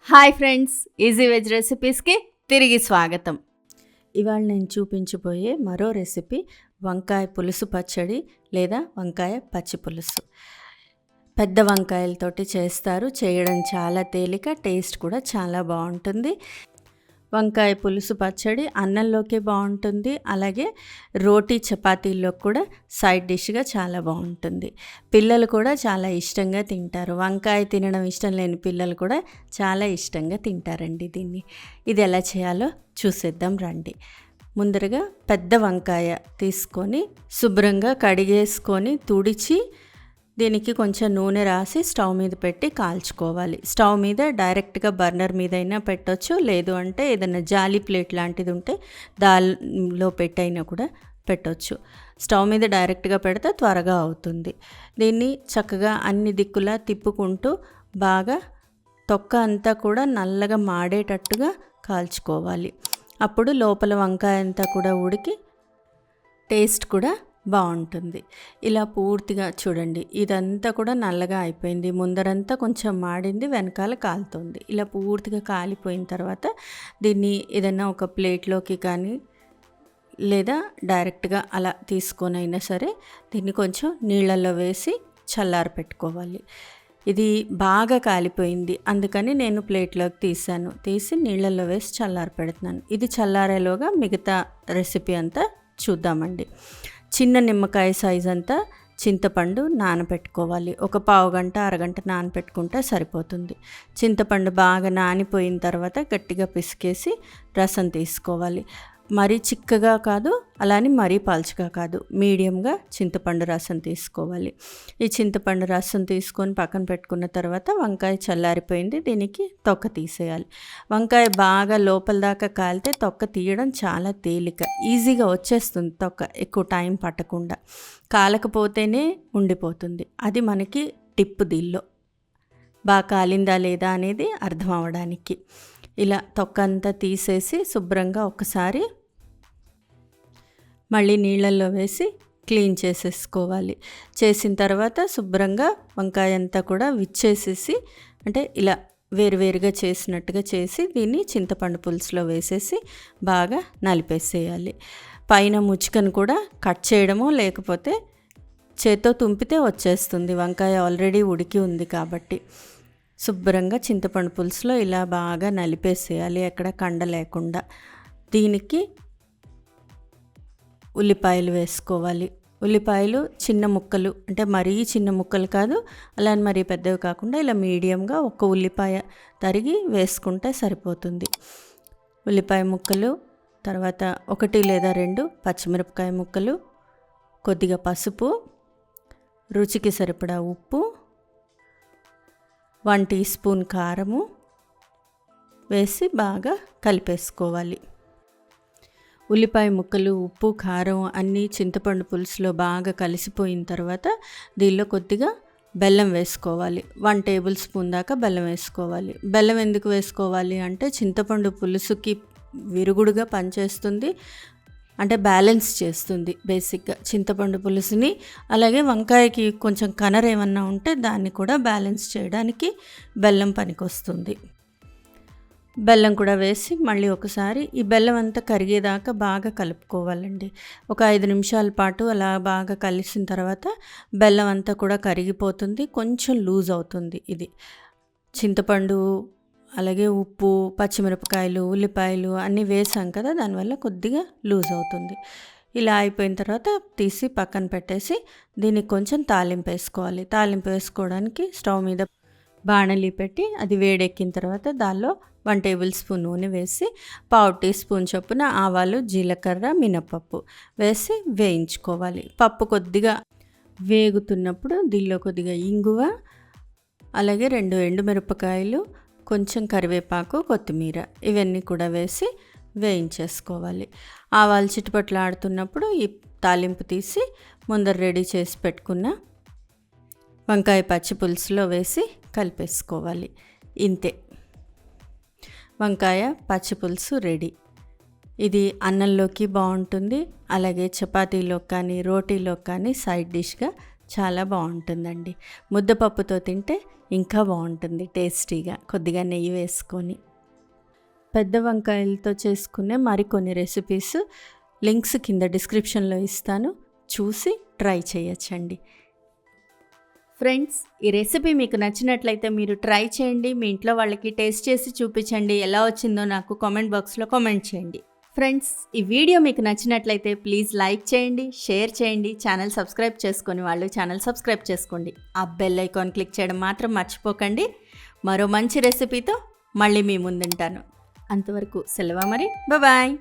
Hi friends, easy veg రెసిపీస్కి తిరిగి స్వాగతం. ఇవాళ నేను చూపించబోయే మరో రెసిపీ వంకాయ పులుసు పచ్చడి లేదా వంకాయ పచ్చి పులుసు. పెద్ద వంకాయలతోటి చేస్తారు. చేయడం చాలా తేలిక, టేస్ట్ కూడా చాలా బాగుంటుంది. వంకాయ పులుసు పచ్చడి అన్నంలోకి బాగుంటుంది, అలాగే రోటీ చపాతీల్లో కూడా సైడ్ డిష్గా చాలా బాగుంటుంది. పిల్లలు కూడా చాలా ఇష్టంగా తింటారు. వంకాయ తినడం ఇష్టం లేని పిల్లలు కూడా చాలా ఇష్టంగా తింటారండి దీన్ని. ఇది ఎలా చేయాలో చూసేద్దాం రండి. ముందరగా పెద్ద వంకాయ తీసుకొని శుభ్రంగా కడిగేసుకొని తుడిచి దీనికి కొంచెం నూనె రాసి స్టవ్ మీద పెట్టి కాల్చుకోవాలి. స్టవ్ మీద డైరెక్ట్గా బర్నర్ మీద అయినా పెట్టవచ్చు, లేదు అంటే ఏదైనా జాలీ ప్లేట్ లాంటిది ఉంటే దానిలో పెట్టైనా కూడా పెట్టవచ్చు. స్టవ్ మీద డైరెక్ట్గా పెడితే త్వరగా అవుతుంది. దీన్ని చక్కగా అన్ని దిక్కులా తిప్పుకుంటూ బాగా తొక్క అంతా కూడా నల్లగా మాడేటట్టుగా కాల్చుకోవాలి. అప్పుడు లోపల వంకాయ అంతా కూడా ఉడికి టేస్ట్ కూడా బాగుంటుంది. ఇలా పూర్తిగా చూడండి, ఇదంతా కూడా నల్లగా అయిపోయింది. ముందరంతా కొంచెం మాడింది, వెనకాల కాలుతుంది. ఇలా పూర్తిగా కాలిపోయిన తర్వాత దీన్ని ఏదైనా ఒక ప్లేట్లోకి కానీ లేదా డైరెక్ట్గా అలా తీసుకొని అయినా సరే దీన్ని కొంచెం నీళ్ళల్లో వేసి చల్లారి పెట్టుకోవాలి. ఇది బాగా కాలిపోయింది, అందుకని నేను ప్లేట్లోకి తీసి నీళ్ళల్లో వేసి చల్లారి పెడుతున్నాను. ఇది చల్లారేలోగా మిగతా రెసిపీ అంతా చూద్దామండి. చిన్న నిమ్మకాయ సైజ్ అంతా చింతపండు నానబెట్టుకోవాలి. ఒక పావు గంట అరగంట నానబెట్టుకుంటే సరిపోతుంది. చింతపండు బాగా నానిపోయిన తర్వాత గట్టిగా పిసికేసి రసం తీసుకోవాలి. మరీ చిక్కగా కాదు, అలానే మరీ పలుచగా కాదు, మీడియంగా చింతపండు రసం తీసుకోవాలి. ఈ చింతపండు రసం తీసుకొని పక్కన పెట్టుకున్న తర్వాత వంకాయ చల్లారిపోయింది, దీనికి తొక్క తీసేయాలి. వంకాయ బాగా లోపల దాకా కాలితే తొక్క తీయడం చాలా తేలిక, ఈజీగా వచ్చేస్తుంది తొక్క, ఎక్కువ టైం పట్టకుండా. కాలకపోతేనే ఉండిపోతుంది. అది మనకి టిప్ దీనిలో, బాగా కాలిందా లేదా అనేది అర్థం అవ్వడానికి. ఇలా తొక్క అంతా తీసేసి శుభ్రంగా ఒకసారి మళ్ళీ నీళ్ళల్లో వేసి క్లీన్ చేసేసుకోవాలి. చేసిన తర్వాత శుభ్రంగా వంకాయ అంతా కూడా విచ్చేసేసి, అంటే ఇలా వేరువేరుగా చేసినట్టుగా చేసి దీన్ని చింతపండు పులుసులో వేసేసి బాగా నలిపేసేయాలి. పైన ముచ్చుకను కూడా కట్ చేయడమో లేకపోతే చేత్తో తుంపితే వచ్చేస్తుంది, వంకాయ ఆల్రెడీ ఉడికి ఉంది కాబట్టి. శుభ్రంగా చింతపండు పులుసులో ఇలా బాగా నలిపేసేయాలి, ఎక్కడ కండ లేకుండా. దీనికి ఉల్లిపాయలు వేసుకోవాలి. ఉల్లిపాయలు చిన్న ముక్కలు, అంటే మరీ చిన్న ముక్కలు కాదు, అలానే మరీ పెద్దవి కాకుండా ఇలా మీడియంగా ఒక ఉల్లిపాయ తరిగి వేసుకుంటే సరిపోతుంది. ఉల్లిపాయ ముక్కలు, తర్వాత 1 లేదా 2 పచ్చిమిరపకాయ ముక్కలు, కొద్దిగా పసుపు, రుచికి సరిపడా ఉప్పు, 1 టీ స్పూన్ కారము వేసి బాగా కలిపేసుకోవాలి. ఉల్లిపాయ ముక్కలు, ఉప్పు, కారం అన్నీ చింతపండు పులుసులో బాగా కలిసిపోయిన తర్వాత దీనిలో కొద్దిగా బెల్లం వేసుకోవాలి. 1 టేబుల్ స్పూన్ దాకా బెల్లం వేసుకోవాలి. బెల్లం ఎందుకు వేసుకోవాలి అంటే చింతపండు పులుసుకి విరుగుడుగా పనిచేస్తుంది, అంటే బ్యాలెన్స్ చేస్తుంది బేసిక్గా చింతపండు పులుసుని. అలాగే వంకాయకి కొంచెం కనర్ ఏమన్నా ఉంటే దాన్ని కూడా బ్యాలెన్స్ చేయడానికి బెల్లం పనికొస్తుంది. బెల్లం కూడా వేసి మళ్ళీ ఒకసారి ఈ బెల్లం అంతా కరిగేదాకా బాగా కలుపుకోవాలండి. ఒక 5 నిమిషాల పాటు అలా బాగా కలిసిన తర్వాత బెల్లం అంతా కూడా కరిగిపోతుంది, కొంచెం లూజ్ అవుతుంది. ఇది చింతపండు, అలాగే ఉప్పు, పచ్చిమిరపకాయలు, ఉల్లిపాయలు అన్నీ వేసాం కదా, దానివల్ల కొద్దిగా లూజ్ అవుతుంది. ఇలా అయిపోయిన తర్వాత తీసి పక్కన పెట్టేసి దీనికి కొంచెం తాలింపు వేసుకోవాలి. తాలింపు వేసుకోవడానికి స్టవ్ మీద బాణలి పెట్టి అది వేడెక్కిన తర్వాత దానిలో 1 టేబుల్ స్పూన్ నూనె వేసి పావు టీ స్పూన్ చొప్పున ఆవాలు, జీలకర్ర, మినపప్పు వేసి వేయించుకోవాలి. పప్పు కొద్దిగా వేగుతున్నప్పుడు దీనిలో కొద్దిగా ఇంగువ, అలాగే 2 ఎండుమిరపకాయలు, కొంచెం కరివేపాకు, కొత్తిమీర ఇవన్నీ కూడా వేసి వేయించేసుకోవాలి. ఆవాలు చిటపట్లాడుతున్నప్పుడు ఈ తాలింపు తీసి ముందర రెడీ చేసి పెట్టుకున్న వంకాయ పచ్చి పులుసులో వేసి కలిపేసుకోవాలి. ఇంతే, వంకాయ పచ్చి పులుసు రెడీ. ఇది అన్నంలోకి బాగుంటుంది, అలాగే చపాతీలో కానీ రోటీలో కానీ సైడ్ డిష్గా చాలా బాగుంటుందండి. ముద్దపప్పుతో తింటే ఇంకా బాగుంటుంది టేస్టీగా, కొద్దిగా నెయ్యి వేసుకొని. పెద్ద వంకాయలతో చేసుకునే మరికొన్ని రెసిపీస్ లింక్స్ కింద డిస్క్రిప్షన్లో ఇస్తాను, చూసి ట్రై చేయొచ్చండి. ఫ్రెండ్స్, ఈ రెసిపీ మీకు నచ్చినట్లయితే మీరు ట్రై చేయండి. మీ ఇంట్లో వాళ్ళకి టేస్ట్ చేసి చూపించండి. ఎలా వచ్చిందో నాకు కామెంట్ బాక్స్లో కామెంట్ చేయండి. ఫ్రెండ్స్, ఈ వీడియో మీకు నచ్చినట్లయితే ప్లీజ్ లైక్ చేయండి, షేర్ చేయండి. ఛానల్ సబ్స్క్రైబ్ చేసుకొని వాళ్ళు ఛానల్ సబ్స్క్రైబ్ చేసుకోండి. ఆ బెల్ ఐకాన్ క్లిక్ చేయడం మాత్రం మర్చిపోకండి. మరో మంచి రెసిపీతో మళ్ళీ మీ ముందుంటాను. అంతవరకు సెలవు మరి. బాయ్.